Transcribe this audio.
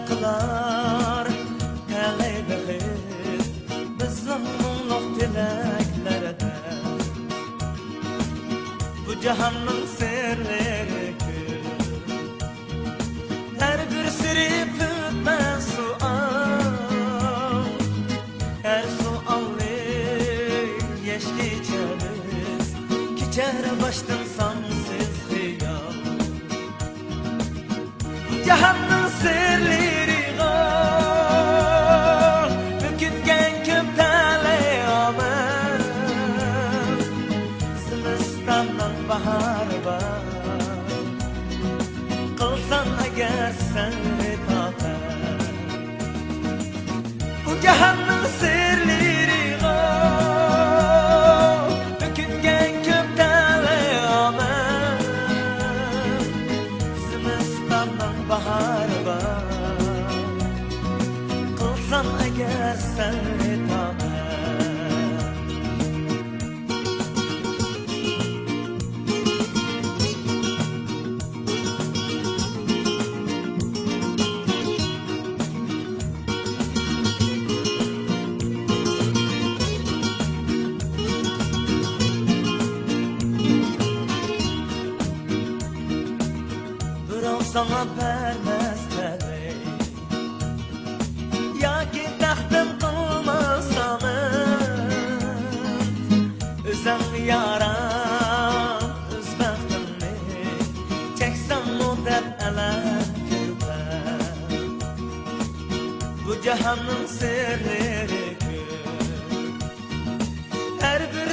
kılar Kaleyde his Bizim mumluk dileklerinde Bu cihanın sirleri Her bir siri pütmen sual Her sualli yeşli çemiz Keçer baştan sansız hıyal Cihannın sirleri gal Mümkünken köp tali amen Zimistandan bahar var Kılsan eğer sen tatar Bu cihannın sirleri gal Mümkünken köp tali amen Zimistandan bahar var Kılsan eğer sen tatar Sana vermez tele Ya ki tahtım kılmasanım Özem yaram öz bəxtimni Çeksen müddət ələm gülbər Bu cihanın sirleri Her bir